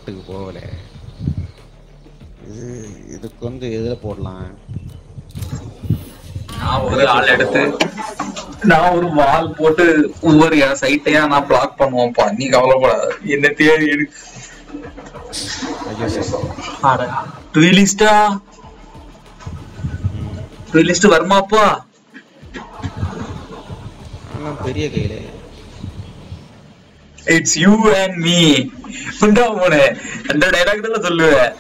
ஸ்பாட்டுக்கு போகல. இதுக்கு வந்து எதுல போடலாம்? நான் ஒரு ஆள் எடுத்து நான் ஒரு வால் போட்டு ஒவ்வொரு சைட்டையா நான் பிளாக் பண்ணுவோம்ப்பா. நீ கவலைப்படாத. என்ன தேடி இருக்கு. ரிலிஸ்ட் வருமாப்பா? பெரிய கையில இட்ஸ் யூ அண்ட் மீ புண்டா போனே அந்த டைலாக் தான் சொல்லுவேன்.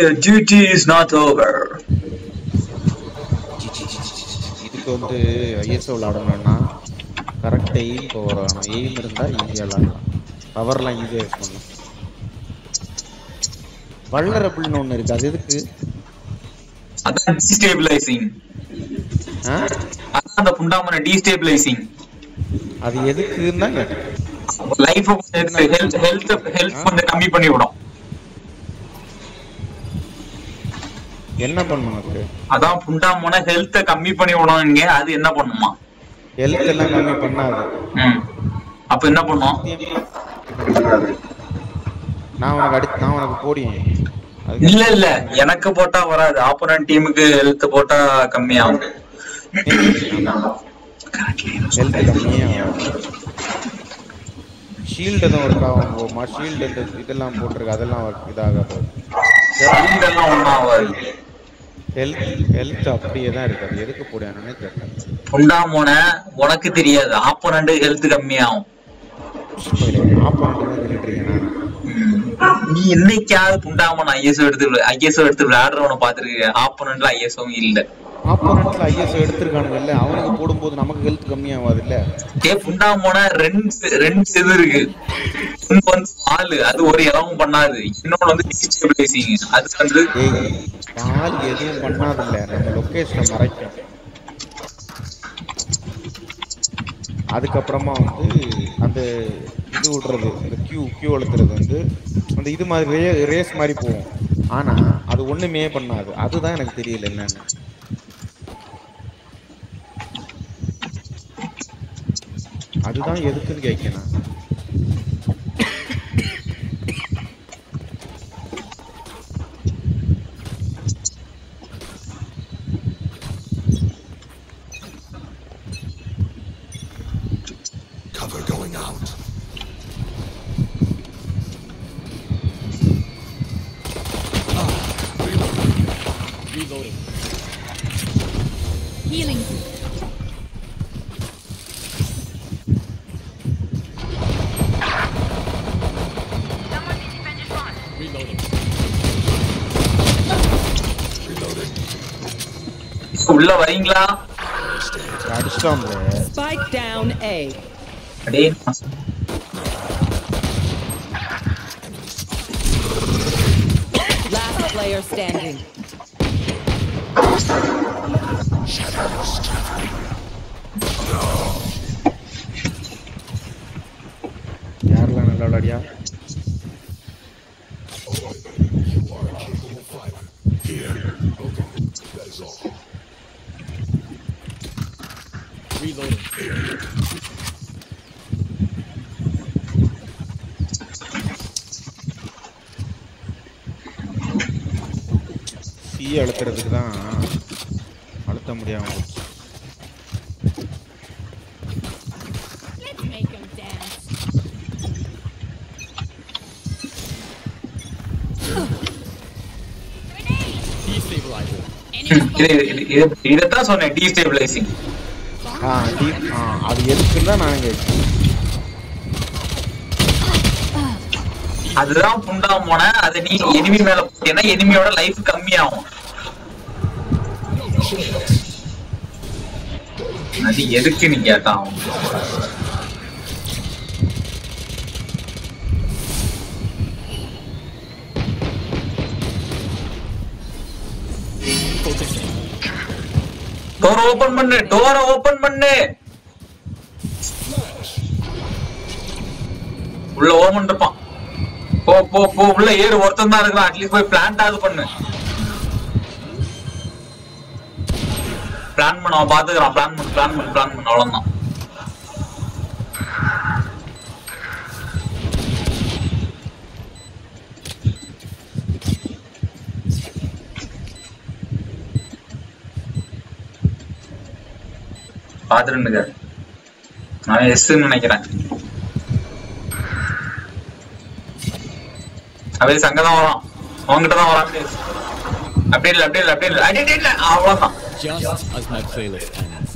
The duty is not over. இதுக்கு வந்து ஐஎஸ்ஓ விளையாடணும்னா கரெக்ட் எய்ம் பவர் வேணும். எய்ம் இருந்தா ஈஸியா விளையாடலாம். பவர்லாம் ஈஸியா யூஸ் பண்ணலாம். வல்னரபிள்னு ஒண்ணு இருக்கு. அது எதுக்கு? அதான் டீஸ்டேபிளைசிங். அதான் அந்த புண்டாமன டீஸ்டேபிளைசிங். அது எதுக்குன்னா லைஃப் ஹெல்த் கொஞ்சம் கம்மி பண்ணி விடும். என்ன பண்ணும் அது? அதான் புண்டாமன ஹெல்த் கம்மி பண்ணி விடுங்க. அது என்ன பண்ணுமா? ஹெல்த் எல்லாம் கம்மி பண்ணாது. அப்ப என்ன பண்ணும்? நான் உனக்கு போடுவேன். இல்ல இல்ல எனக்கு போட்டா வராது. ஆப்போனன்ட் டீமுக்கு ஹெல்த் போட்டா கம்மியாகும். ஹெல்த் கம்மியாகும். ஷீல்டு தான் ஒர்க் ஆகும். ஷீல்டு இதெல்லாம் போட்டிருக்கு. அதெல்லாம் இதாகாது. ஷீல்டு எல்லாம் ஒன்றும் ஆகாது. ஹெல்த் அப்படியே தான் இருக்கு. அது எதுக்கு போடுவானே தெரியல. புண்டாமோன உனக்கு தெரியாது. ஆப்போனன்ட் ஹெல்த் கம்மியாகும். ஆப்போனன்ட் சொல்லிட்டு இருக்கேன். நீ என்னைக்காவது புண்டாமோன ஐஎஸ்ஓ எடுத்து விளையாடுறவனை பாத்துருக்க? ஆப்போனன்ட்ல ஐஎஸ்ஓவும் இல்ல. ஆப்போனன்ட்ல ஐஎஸ்ஓ எடுத்துருக்கானுங்கல்ல, அவனுக்கு போடும்போது நமக்கு ஹெல்த் கம்மியாகாது இல்ல? புண்டாமோன ரெண்டு இது இருக்கு. வந்து வால் அது ஒரு இலவும் பண்ணாது. இன்னொன்னு வந்து டீஸ்டேபிளைசிங். அது வந்து வால் எதுவும் பண்ணாது இல்ல. நம்ம லொகேஷனை மறைக்கும். அதுக்கப்புறமா வந்து அந்த இது விடுறது, இந்த கியூ அழுத்துறது வந்து அந்த இது மாதிரி ரேஸ் மாதிரி போகும். ஆனா அது ஒண்ணுமே பண்ணாது. அதுதான் எனக்கு தெரியல என்னன்னு. அதுதான் எதுக்குன்னு கேட்கணும். Cover going out. Reloading. Healing. உள்ள வரீங்களா? அடிச்சிட்டோம். Spike down A. அடே Last player standing. Shadows traveling. யாரெல்லாம் நல்லா விளையாடியா? You are a capable fighter. Here. Okay. That is all. Reloading. C அழுத்துறதுக்கு தான் அழுத்த முடியாம போச்சு. Let's make them dance. Destabilizer. இதைத்தான் சொன்னேன், டீஸ்டேபிளைசிங். அது எதுக்குன்னு தான் நான் கேட்கிறேன். அதுதான் புண்டாமோன. அது நீ எனிமி மேல போட்டீங்கன்னா எனிமியோட லைஃப் கம்மியாகும். அது எதுக்கு நீ கேட்டா? டோர் ஓபன் பண்ணு, டோரை ஓபன் பண்ணு. உள்ள ஓமன் இருப்பான். போ போ போ, உள்ள ஏறு. ஒருத்தன் தான் இருக்கான். அட்லீஸ்ட் போய் பிளான்ட் ஆகுது பண்ணு. பிளான் பண்ண பாத்துக்கலாம். பிளான் பண்ண அவ்வளவுதான். பாத்துருங்க. நான் எஸ்ன்னு நினைக்கிறேன். அப்படியே சங்கதான் வரான். அவங்ககிட்ட தான் வரான். அப்படியே இல்ல அவ்வளவுதான். Just as my playlist ends.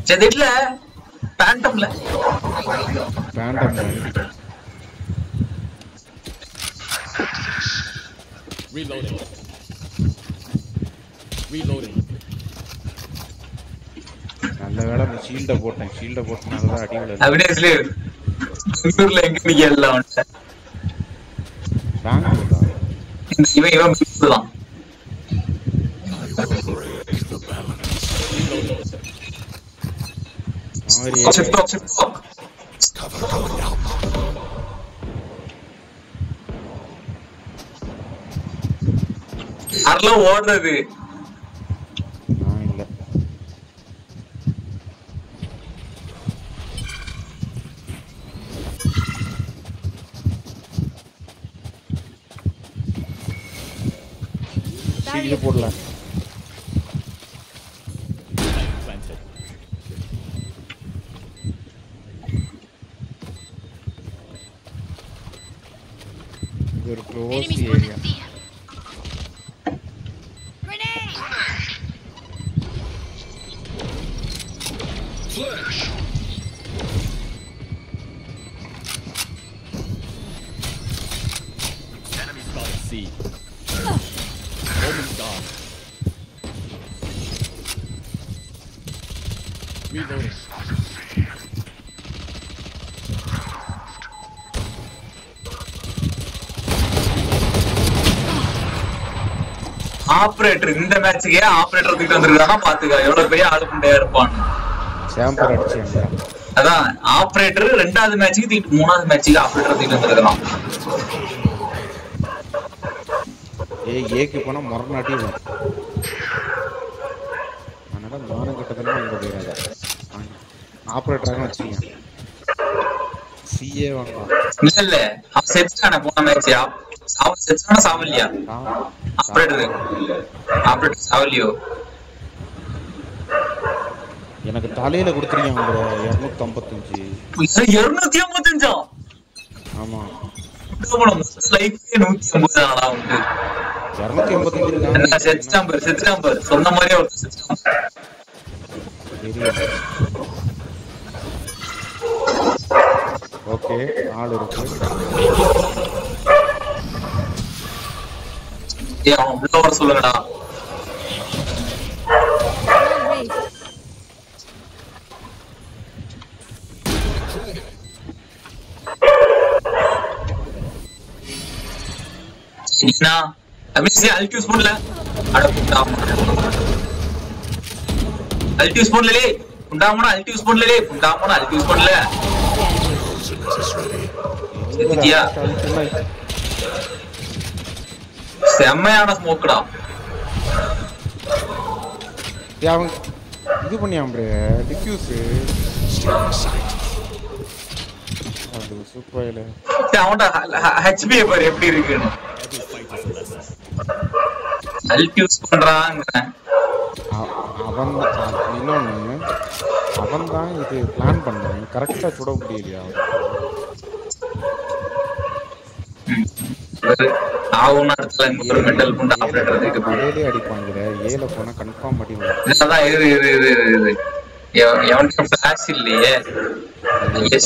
செதிட்ல பேண்டம்ல Reloading. நல்ல வேளை அந்த ஷீல்ட போட்டனாலதான் அடி விழுது. அப்படியே பெங்களூர்ல எங்க நிக்கல அவன்ட்ட. இவன் தான். யாரெல்லாம் ஓடுறது? இல்ல ஷீல்டு போடலாம். Planted. இது ஒரு close area. Enemy spotted C. Omen gone. Reloading. Operator இந்த மேட்சுக்கே ஆபரேட்டர் தூக்கிட்டு வந்திருக்கானா பாத்துக்க எவ்வளவு பெரிய ஆளு புண்டையா இருப்பான். சாம்பர் அடிச்சாங்க. அதான் ஆபரேட்டர் ரெண்டாவது மேட்சுக்கு தூக்கிட்டு மூணாவது மேட்சுக்கு ஆபரேட்டர் தூக்கிட்டு வந்திருக்கான். ஏக்கு போனா மொரநாட்டி வரும். அதனால மானம் கிட்டத்தட்ட அங்க போயிடாத. ஆபரேட்டராக வச்சுக்கீங்க. சிஏ வாங்கலாம். இல்ல அவன் செத்துட்டானே போன மேட்ச். அவன் செத்துட்டானா சாவலியா? ஆபரேட்டர் சாவலியோ? எனக்கு தலையில கொடுத்துருக்கீங்க 255. 255? ஆமா. லைஃபே 150 ஆனா வந்து 255 செப்டம்பர் சொன்ன மாதிரியே ஒரு செப்டம்பர். ஓகே ஆள் இருக்கு. அவன் உள்ள வர சொல்லுங்கடா. சரிண்ணா அமிஷே அல்டியூஸ் பண்ணல. அட புண்டாமா அல்டியூஸ் பண்ணலே. புண்டாமனா அல்டியூஸ் பண்ணலே. புண்டாமனா அல்டியூஸ் பண்ணல. சரியா செம்மையான ஸ்மோக்டா. அவன் இது பண்ணியாம் ப்ரே டிக்யூஸ். அது சூப்பர்ல. அவன்ட ஹெச்பி பாரு எப்படி இருக்குன்னு. அல்டியூஸ் பண்றாங்க. அவன் இன்னொன்னு அவன் தான் இது பிளான் பண்ணான். கரெக்டா சுட முடியலையா? அடிப்பாங்க. ஏல போனா கன்ஃபார்ம் அடி வரும். இல்லையே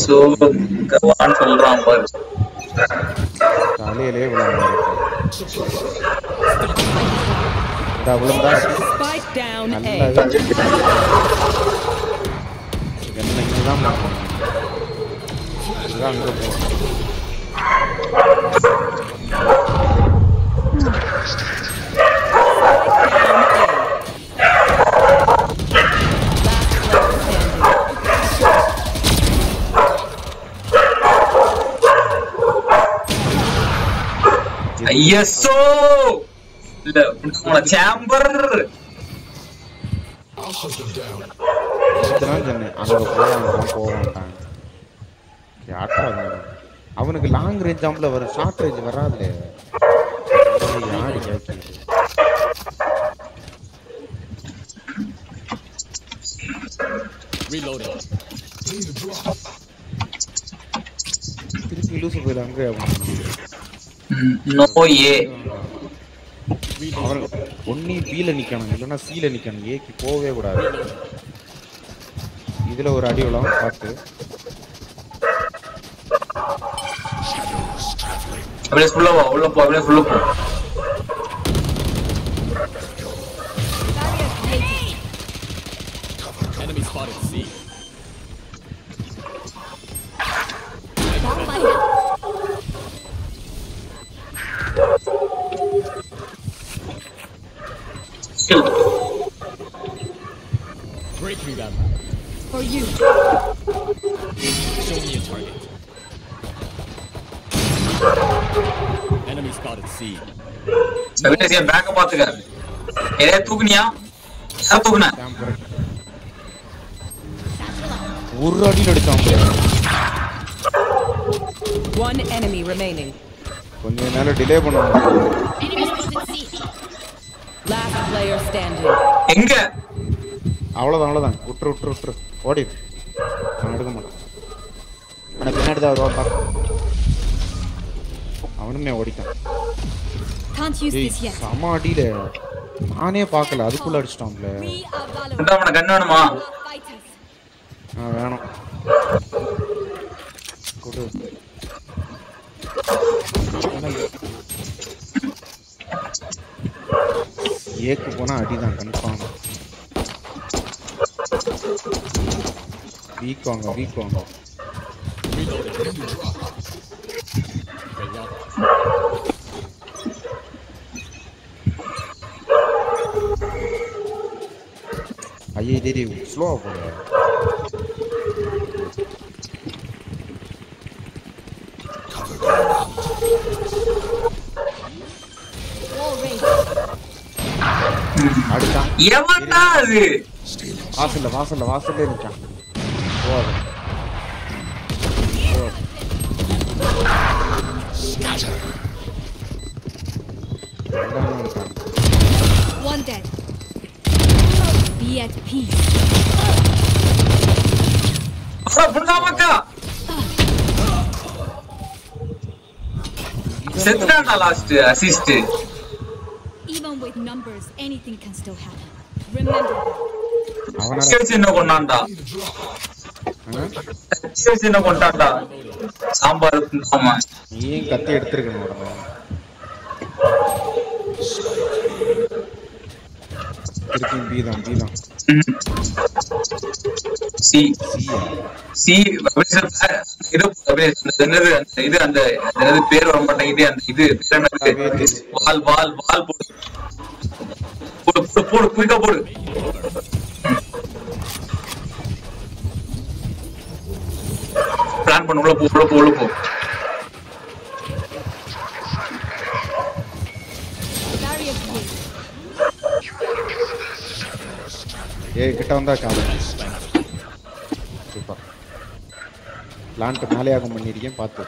சொல்றான் பாரு. தலையிலே விழுந்தா Spike down A. என்னைக்குதான் அங்க போகும். ஐயோ இல்ல chamber I'll hunt them down. இதுதான் சொன்னேன் அங்க போக மாட்டாங்க யாட்டாங்க அவனுக்கு லாங் ரேஞ்ச் ஜாம்ப்ல வரும் ஷார்ட் ரேஞ்ச் வராதுல யாரு கேட்குது Reloading. Need a drop. திருப்பி லூசு போயில அங்கே நோ ஏ அவன் ஒன்னி பில நிக்கணும் இல்லைன்னா சில நிக்கணும் ஏக்கு போகவே கூடாது இதுல ஒரு அடி விழாம பார்த்து அப்படியே உள்ள போ அப்படியே உள்ள போ Enemy spotted C. Breaking them. For you. Show me a target. Enemy spotted C. அப்படியே பேக்க பாத்துக்க ஏதே தூக்குனியா யார் தூக்குன ஒரு அடியில் அடிச்சான் One enemy remaining. கொஞ்சம் நேரம் டிலே பண்ணுவாங்க Last player standing. எங்க அவ்வளோதான் விட்டுரு ஓடி நான் எடுக்க மாட்டேன் ஆனால் பின்னாடி தான் வருவான் அவனுமே ஓடிட்டான் Can't use this yet. சம அடியில நானே பார்க்கல அதுக்குள்ள அடிச்சிட்டான்ல We are Valor. உண்டா கண்ணு வேணுமா Fighters. வேணும் கொடு ஏக்கு போனா அடிதான் கன்ஃபார்ம் வீக் வாங்க Reloading. Okay, yeah. ஐயே டேய் ஸ்லோவா போற Wall raised. அடிச்சான் எவன்டா அது வாசல்ல நிக்கான் போவாது One dead. Be at peace. அப்புறம் புண்டாமக்கா செத்துட்டான்டா last assist Even with numbers, anything can still happen. Remember that. அவனால சின்ன கொண்டான்டா சின்ன கொண்டான்டா சாம்பார் புண்டாமா நீயும் கத்தி எடுத்துருக்கணும் உடனே திருப்பியும் பீதான் சி சியா சி இது அந்த பேர் வர மாட்டேங்குது அந்த இது பேர் என்னது வால் போடு குயிக்கா போடு பிளான் பண்ண உள்ள போ Barrier created. ஏய் கிட்ட வந்தா காது சூப்பர் பிளான்ட் மேலேயாகம் பண்ணிருக்கேன் பார்த்து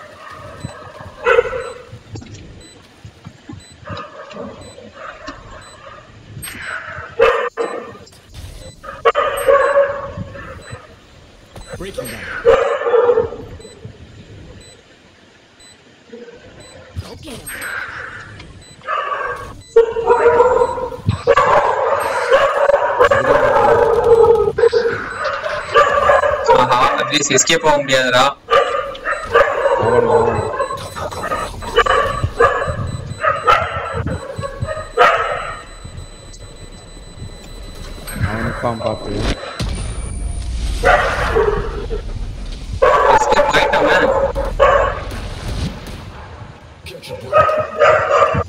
Breaking them. Go get him. ஆஹா அட்லீஸ்ட் எஸ்கேப் ஆக முடியாதுடா அவன் அவனுக்கான் பார்த்து escape ஆயிட்டவன் Catch a break.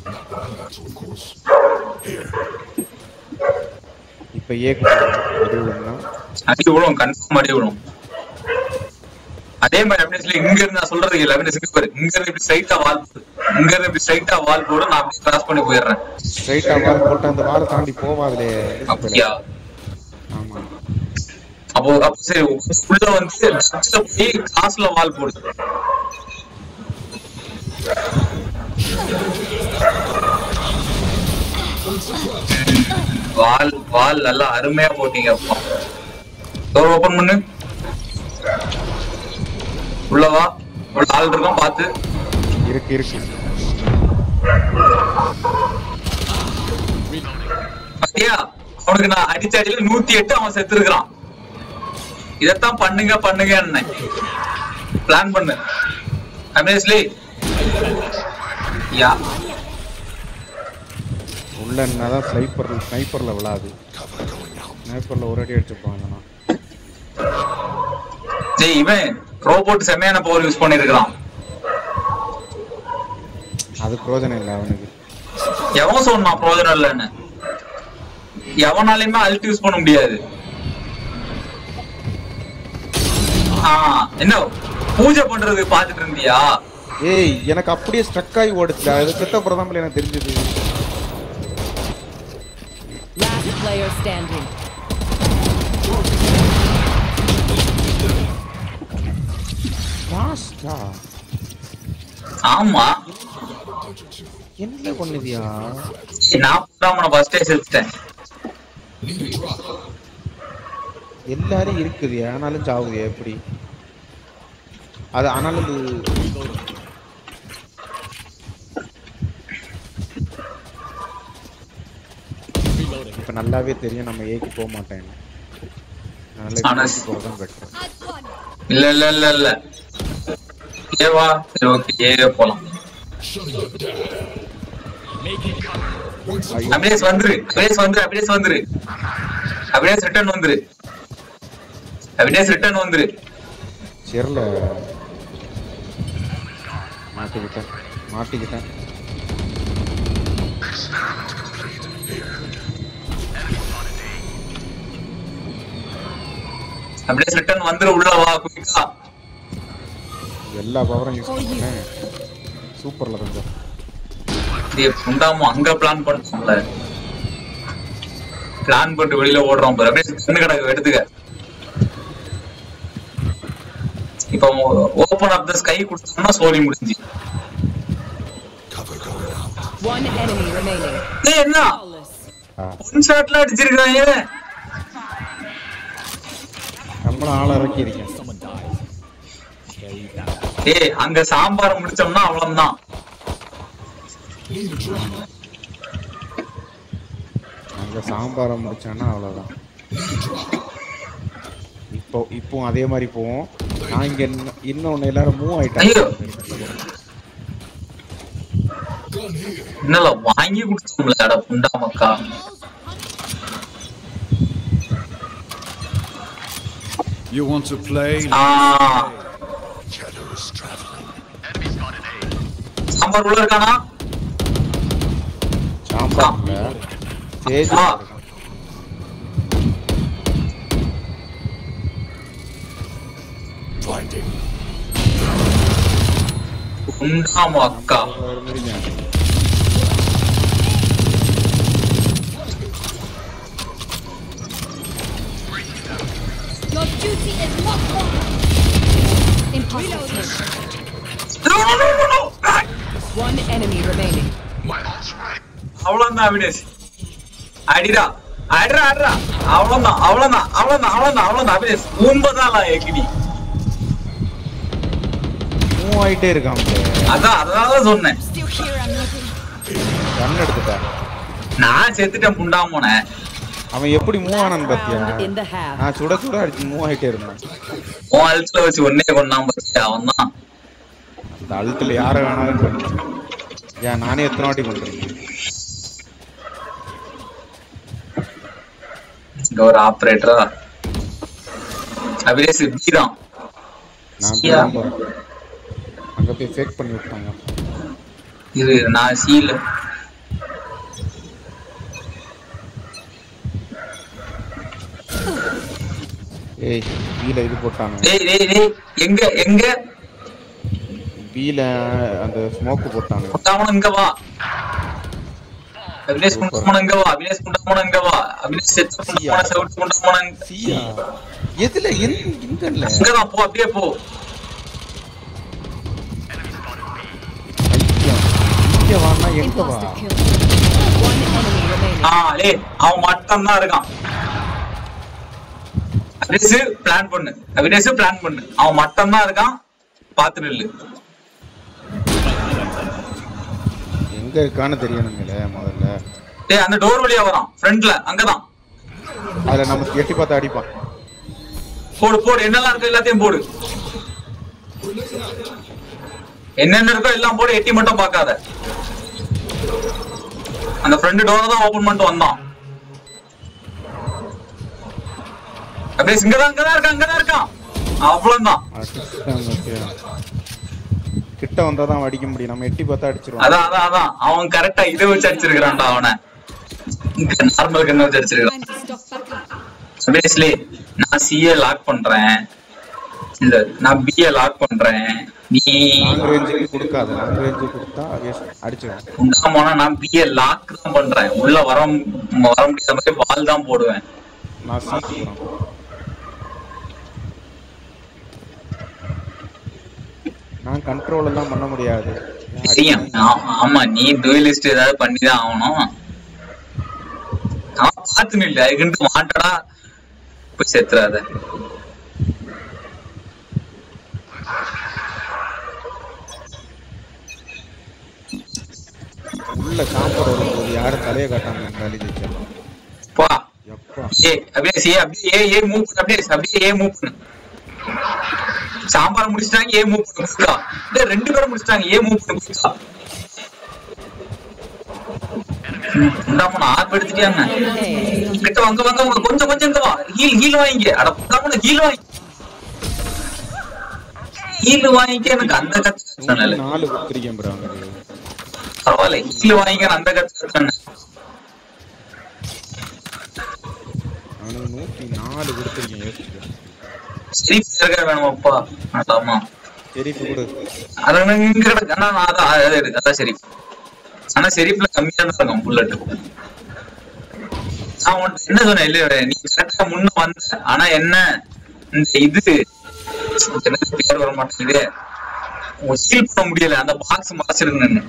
Not what I got to, of course. Here. இப்போ ஏக்கு அது ஒன்றா அடி விடும் கன்ஃபார்ம் அடி விடும் அதே மாதிரி அப்படியே இங்க இருந்து நான் சொல்றது இல்லை இங்க இருந்து இப்படி ஸ்ட்ரைட்டா வால் போடு நான் அப்படியே கிராஸ் பண்ணி போயிடுறேன் ஸ்ட்ரைட்டா வால் போட்டு அந்த வாலை தாண்டி போவாதுலே. அப்படியா? ஆமா. அப்போ சரி உள்ள வந்து டச்சுல போய் கிளாஸ்ல வால் போடு. வால் நல்லா அருமையா போட்டீங்க. டோர் ஓபன் பண்ணு. உள்ள வா. உள்ள ஆள் இருக்கும் பாத்து. இருக்கு. அப்படியா? அவனுக்கு நான் அடிச்ச அடியில 108 அவன் செத்து இருக்கிறான். இதத்தான் பண்ணுங்க பிளான் பண்ணு. அமேஸ்லி யா உள்ள என்னதான் ஸ்னைப்பர்ல விழாது. ஸ்னைப்பர்ல ஒரு அடி அடிச்சுப்பாங்க. டேய் இவன் ரோபோட் செமையான பவர் யூஸ் பண்ணிருக்கான். அது பிரயோஜனம் இல்லை அவனுக்கு. எவன் சொன்னான் பிரயோஜனம் இல்லைன்னு? எவனாலையுமே அல்ட் யூஸ் பண்ண முடியாது. என்ன பூஜை பண்றது பாத்துட்டு இருந்தியா? ஏய் எனக்கு அப்படியே ஸ்ட்ரக் ஆகி ஓடுச்சு. அது செத்த அப்புறம் தான் எனக்கு தெரிஞ்சது. Last player standing. மாஸ்டா ஆமா என்ன பண்ணுதியா? நான் அவனை ஃபர்ஸ்டே செத்துட்டேன். எல்லாரும் இருக்குது ஆனாலும் சாவுது எப்படி? அது ஆனாலும் இப்ப நல்லாவே தெரியும் நம்ம ஏக்கு போக மாட்டேன். இல்ல ஏவா சரி ஓகே ஏவே போலாம். அபிடேஸ் வந்துரு. அபிடேஸ் ரிட்டர்ன் வந்துரு. சரில மாட்டிக்கிட்டேன். அபிடேஸ் ரிட்டர்ன் வந்துரு. உள்ள வா குயிக்கா. எல்லா பவரும் யூஸ் பண்ணேன். சூப்பர்ல கொஞ்சம் புண்டாமோ அங்க பிளான் பண்ணோம்ல. பிளான் பண்ணிட்டு வெளியில ஓடுறோம் பாரு. அப்படியே கண்ணு கிடக்கு எடுத்துக்க. இப்போ ஓபன் அப் தி ஸ்கை கொடுத்தோம்னா சோலி முடிஞ்சு. One enemy remaining. ஏய் என்ன ஒன் ஷாட்ல அடிச்சிருக்காங்க. நம்மள ஆள இறக்கி இருக்கேன். ஏய் அங்க சாம்பார் முடிச்சோம்னா அவ்வளவுதான். அங்க சாம்பாரை முடிச்சானா அவ்வளவுதான். இப்போ அதே மாதிரி போவோம். நான் இங்க இன்னொன்னு எல்லாரும் மூவ் ஆயிட்டாங்க. என்னல வாங்கி கொடுத்தோம்ல அட புண்டா மக்கா. You want to play? சாம்பார் உள்ள இருக்கானா? சாம்பார் சேஜ் Blinding. புண்டா மக்கா. Your duty is not over. Impossible. No. One enemy remaining. அவ்வளவுதான் அபினேஷ். அடிடா. அவ்வளவுதான் அபினேஷ். 9 ஏகிடி. மூவ் ஆயிட்டே இருக்கான். அதான் சொன்னேன். Still here, I'm looking. கன் எடுத்துட்டா. நான் செத்துட்டேன் புண்டாமோனே. அவன் எப்படி மூவ் ஆனான்னு பாத்தியா? In the half. நான் சுட அடிச்சு மூவ் ஆயிட்டே இருந்தான். உன் அல்ட்ல வச்சு ஒன்னே கொண்டாம பாத்தியா அவன்தான். அந்த அல்ட்ல யார வேணாலும் கொண்டு. ஏன் நானே எத்தனை வாட்டி கொண்டிருக்கேன். இங்க ஒரு ஆபரேட்டரா அபிரேஸ் இப்படிதான். நான் போறேன். அங்க போய் ஃபேக் பண்ணி விட்டாங்க. இது நான் சீல ஏய் பீல இது போட்டாங்க. டேய் எங்க பீல அந்த ஸ்மோக் போட்டாங்க. அவன் இங்க வா. அபினேஷ் குண்டமன இங்க வா, அபினேஷ் குண்டமன இங்க வா, அபினேஷ் செத்து குண்டமன செவுட்டு குண்டமன சியா எதுல எங்கல்ல இங்கதான் போ, அப்படியே போ. இங்க வானா எங்க வா Imposter kill. One enemy remaining. லே அவன் மட்டும் தான் இருக்கான். அபினேஷ் பிளான் பண்ணு, அபினேஷ் பிளான் பண்ணு, அவன் மட்டும் தான் இருக்கான், பாத்து நில்லு. எங்க இருக்கான்னு தெரியணுங்களே முதல்ல. டேய் அந்த டோர் வழியா வரான், ஃப்ரண்ட்ல அங்கதான். அதுல நம்ம எட்டி பார்த்து அடிப்பான். போடு போடு, என்னெல்லாம் இருக்கு எல்லாத்தையும் போடு, என்னென்ன இருக்கோ எல்லாம் போடு, எட்டி மட்டும் பார்க்காத. அந்த ஃப்ரண்ட் டோரை தான் ஓபன் பண்ணிட்டு வந்தான். அப்படியே அங்கதான் இருக்கான். அவ்வளவுதான். கிட்ட வந்தாதான் அடிக்க முடியும், நம்ம எட்டி பார்த்தா அடிச்சிருவோம். அதான் அவன் கரெக்டா இதை வச்சு அடிச்சிருக்கான்டா அவனை. நார்மல் கண்ணை வச்சு அடிச்சிருக்கான். Time to stock back up. Paisley நான் சிஏ லாக் பண்றேன், இல்ல நான் பிஏ லாக் பண்றேன், நீ லாங் ரேஞ்சுக்கு கொடுக்காத. லாங் ரேஞ்சு கொடுத்தா அடிச்சிடும். உண்டாமோனா நான் பிஏ லாக் தான் பண்றேன், உள்ள வர முடியாத மாதிரி வால் தான் போடுவேன். நான் சீக்கு போறேன். நான் கண்ட்ரோல் எல்லாம் பண்ண முடியாது. தெரியும். ஆமா நீ டூயலிஸ்ட் ஏதாவது பண்ணிதான் ஆகணும். நான் பாத்து நில்ல, அதுக்குன்ட்டு மாட்டடா போய் செத்துறாத. உள்ள சாம்பார் வரும்போது யாரும் தலையை காட்டாம காலி ஜெயிச்சாலும் பா எப்பா அப்படியே மூவ் பண்ணு, அப்படியே மூவ் பண்ணு. சாம்பார் முடிச்சிட்டாங்க, ஏ மூவ் பண்ணு குயிக்கா. இல்ல 2 பேரும் முடிச்சிட்டாங்க, ஏ மூவ் பண்ணு குயிக்கா. ஆர்ப் எடுத்துட்டியாங்க. கிட்ட வாங்க கொஞ்சம் இங்க வா. ஹீல் வாங்கிக்க. அட புண்டாமன ஹீல் வாங்கிக்க. எனக்கு அந்த கத்து 4 குத்திரிக்கேன் bro. பரவாயில்ல, ஹீல் வாங்கிக்க. அந்த கத்து அவனுக்கு 104 கொடுத்திருக்கேன். யோசிச்சு சரி வேணுமாப்பா. ஆமா சரி கொடு. அதான் இங்க கிடக்கு. அதான் சரி. ஆனா செரிப்ல கம்மியா தான் இருக்கும் புல்லட். நான் உன்கிட்ட என்ன சொன்னேன் இல்ல, நீ கரெக்டா முன்ன வந்த. ஆனா என்ன இந்த இது பேர் வர மாட்டேங்குது, ஹீல் பண்ண முடியல, அந்த பாக்ஸ் மறைச்சிருந்தேன்னு.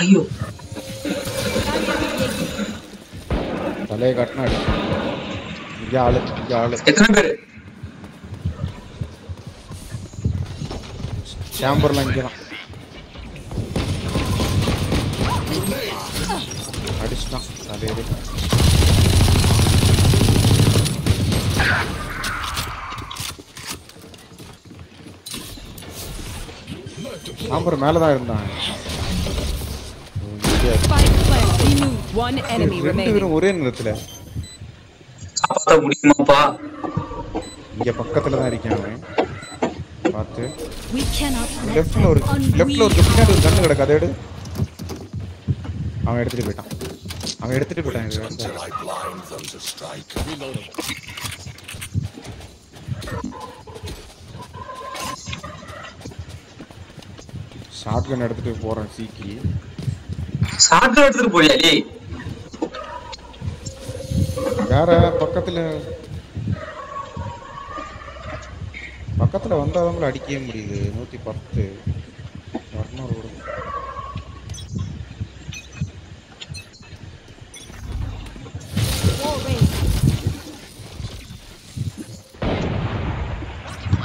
ஐயோ தலையை காட்டினா அடிச்சு. இங்க ஆளு எத்தனை பேரு? சாம்பர்ல இங்கதான் அடிச்சுட்டான். அதே சாம்பர் மேலதான் இருந்தான். Spike planted. One enemy 2 remaining. பேரும் ஒரே நேரத்துல காப்பாற்ற முடியுமாப்பா? இங்க பக்கத்துல தான் இருக்கான் அவன். பார்த்து We cannot let லெஃப்ட்ல ஒரு பின்னாடி ஒரு கண்ணு கிடக்கு. அதை எடு. அவன் எடுத்துட்டு போயிட்டான். Until I blind them to strike. Reloading. Shotgun எடுத்துட்டு போறேன் சீக்கி. ஷாட்கன் எடுத்துட்டு போறியா? டேய் வேற பக்கத்துல வந்தவங்கள அடிக்கவே முடியுது. 110 வரணும் ரோடு.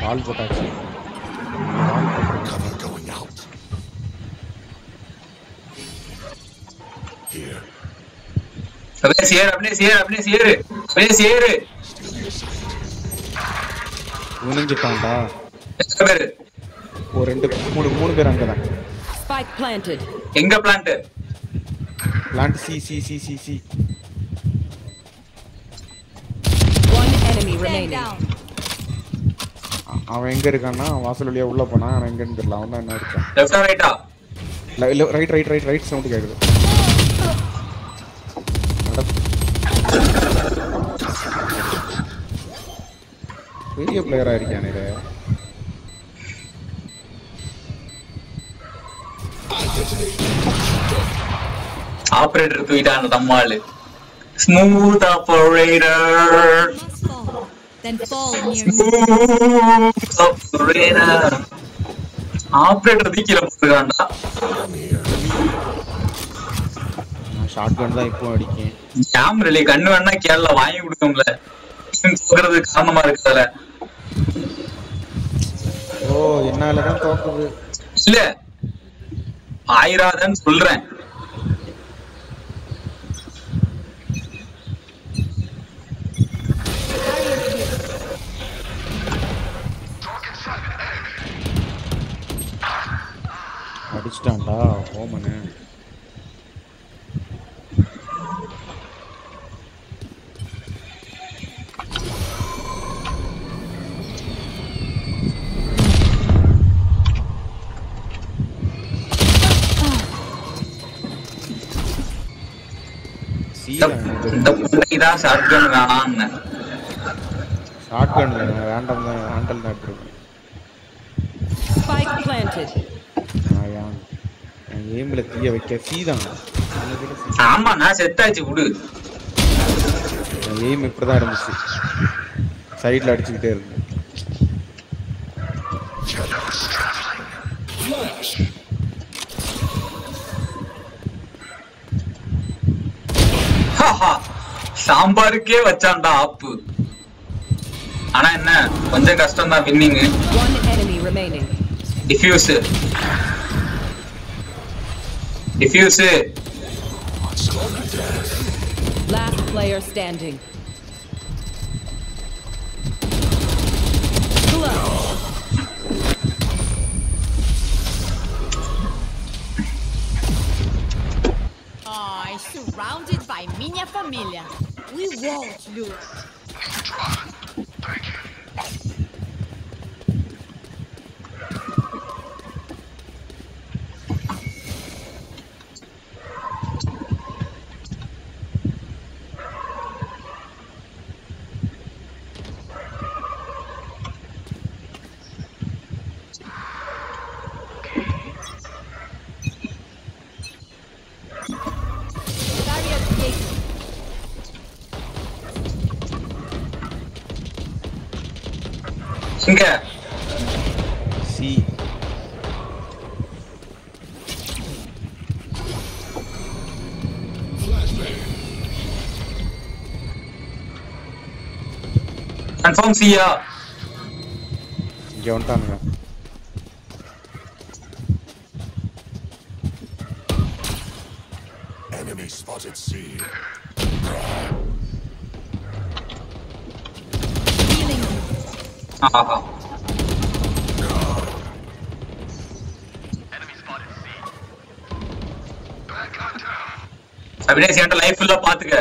கால் போட்டாச்சு. Cover going out. Here. அப்படியே சேரு. விழுந்துட்டான்டா. எத்தனை பேரு? ஒரு 3 பேர் அங்கதான். Spike planted. எங்க plant? Plant C. One enemy stand remaining. down. அவன் எங்க இருக்கான்னா வாசல் வழியா உள்ள போனா. அவன் எங்கன்னு தெரியல. அவன் தான் என்ன இருக்கான். லெஃப்டா ரைட்டா? ரைட் சவுண்ட் கேக்குது. பெரிய பிளேயரா இருக்கானே இது. ஆபரேட்டர் தூக்கிட்டான் நம்மாளு. Smooth operator. Must fall. Then fall near me. Smooth operator. Operator தூக்கில போட்டுக்கான்டா. நான் ஷாட்கன் தான் இப்போ அடிக்கேன். ஜாம் ரிலே கண்ணு வேணா கேரளா வாங்கி கொடுக்கும்ல. தோக்குறதுக்கு காரணமா இருக்குதுல. ஓ என்னாலதான் தோக்குது. இல்ல ஆயிராதன்னு சொல்றேன். அடிச்சிட்டான்டா ஓமனு. இந்த புண்டைதான் ஷாட்கன் வேணான்னு. ஷாட்கன் ரேண்டம் தான் ஹேண்டல் தான் எடுத்துருக்கேன். Spike planted. என் எய்ம்ல தீய வைக்க சீதான். ஆமா நான் செத்தாச்சு விடு. என் எய்ம் இப்படிதான் இருந்துச்சு. சைட்ல அடிச்சுக்கிட்டே இருந்தேன். சாம்பாருக்கே வச்சான்டா ஆப்பு. ஆனா என்ன கொஞ்சம் கஷ்டம் தான் winning. One enemy remaining. Diffuse diffuse. Last player standing. Surrounded by minha família. We won't lose. இங்க சி கன்ஃபார்ம் சியா. இங்க வந்துட்டானுங்க. Enemy spotted C. ஆஹா அபினேஷ் என்கிட்ட லைஃப் ஃபுல்லா பாத்துக்க.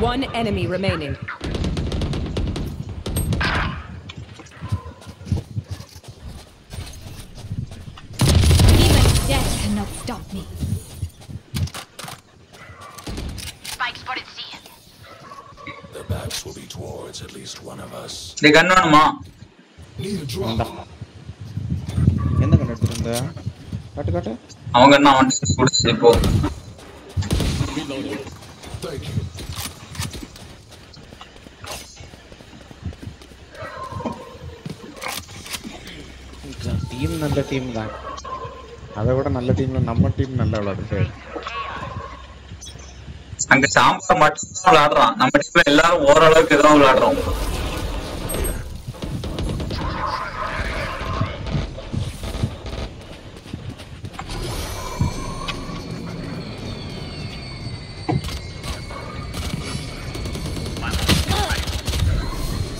One enemy remaining. Even death cannot stop me. Spike spotted C. Their backs will be towards at least one of us. இந்த கன் வேணுமா? Need a drop. என்ன கண்ணு எடுத்துருந்த? காட்டு காட்டு. அவங்க என்ன அவன் கொடுத்து இப்போ. Reloading. Thank you. டீம் நல்ல டீம் தான். அதை விட நல்ல டீம்ல நம்ம டீம் நல்லா விளையாடுது. அங்க சாம்பார் மட்டும் தான் விளையாடுறான். நம்ம டீம்ல எல்லாரும் ஓரளவுக்கு தான் விளையாடுறோம்.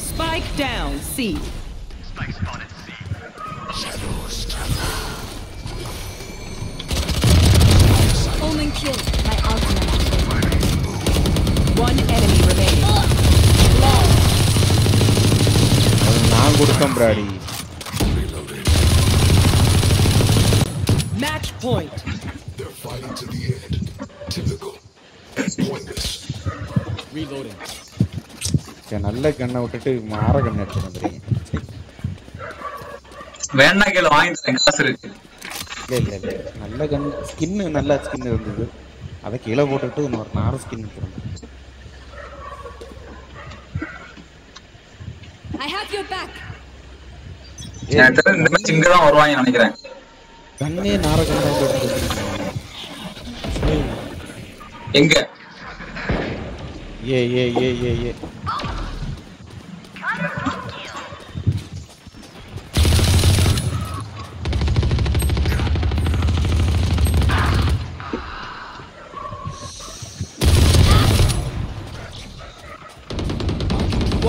Spike down. C. Omen killed. My ultimate. One enemy remaining. அது நான் கொடுத்தேன் Brady. Match point. They're fighting to the end. Typical. Pointless. Reloading. நல்ல கண்ணை விட்டுட்டு மாற கண்ணை எடுத்து வந்துருக்கீங்க. வேணா கேளு வாங்கி தரேன் காசு இருக்கு. இல்ல நல்ல கன் ஸ்கின்னு நல்ல ஸ்கின் இருந்தது. அதை கீழே போட்டுட்டு இன்னொரு 4 ஸ்கின் போடணும். I have your back. எனக்கு தெரிஞ்சு இந்த மேட்ச் இங்க தான் வருவாங்க நினைக்கிறேன். கண்ணே நாரகண்டா போட்டு எங்க ஏ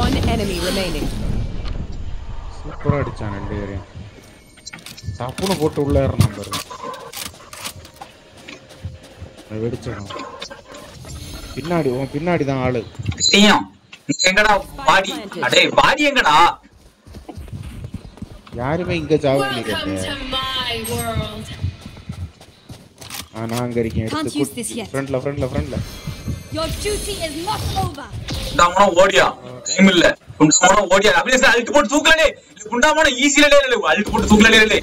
One enemy remaining. சூப்பரா அடிச்சான் ரெண்டு பேரையும். தப்புன்னு போட்டு உள்ள ஏறணும் பாரு. வெடிச்சணும். பின்னாடி தான் ஆளு. தெரியும். இங்க எங்கடா பாடி? அடே பாடி எங்கடா? யாருமே இங்க ஜாவ பண்ணிருக்கேன். நான் அங்க இருக்கேன். ஃப்ரண்ட்ல. Your duty is not over. குண்டாமோனா ஓடியா? டைம் இல்ல. குண்டாமோனா ஓடியா? அப்படியே அல்ட் போட்டு தூக்கலடே. குண்டாமோனா ஈஸியா இல்ல. அல்ட் போட்டு தூக்கலடே.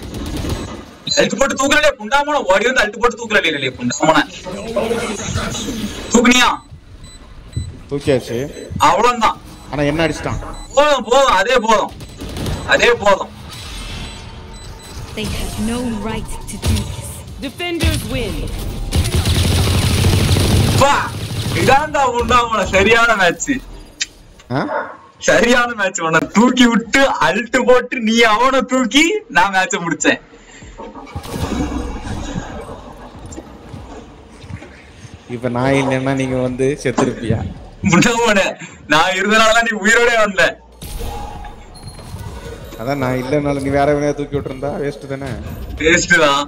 அல்ட் போட்டு தூக்கலடே. குண்டாமோனா ஓடி வந்து அல்ட் போட்டு தூக்கலடே. குண்டாமோனா. தூக்குனியா? தூக்கியாச்சு. அவ்வளவுதான். ஆனா என்ன அடிச்சிட்டான்? போதும். அதே போதும். They have no right to do this. Defenders win. வா. இதான்டா குண்டாமோனா சரியான மேட்ச். சரியான மேட்ச். உன்னை தூக்கி விட்டு அல்ட் போட்டு நீ அவனை தூக்கி நான் மேட்ச முடிச்சேன். இப்ப நான் இல்லைன்னா நீங்க வந்து செத்துருப்பியா? முன்னாடி நான் இருந்தனாலதான் நீ உயிரோட வந்த. அதான் நான் இல்லைனால நீ வேற வேலையா தூக்கி விட்டுருந்தா வேஸ்ட் தானே. வேஸ்ட் தான்.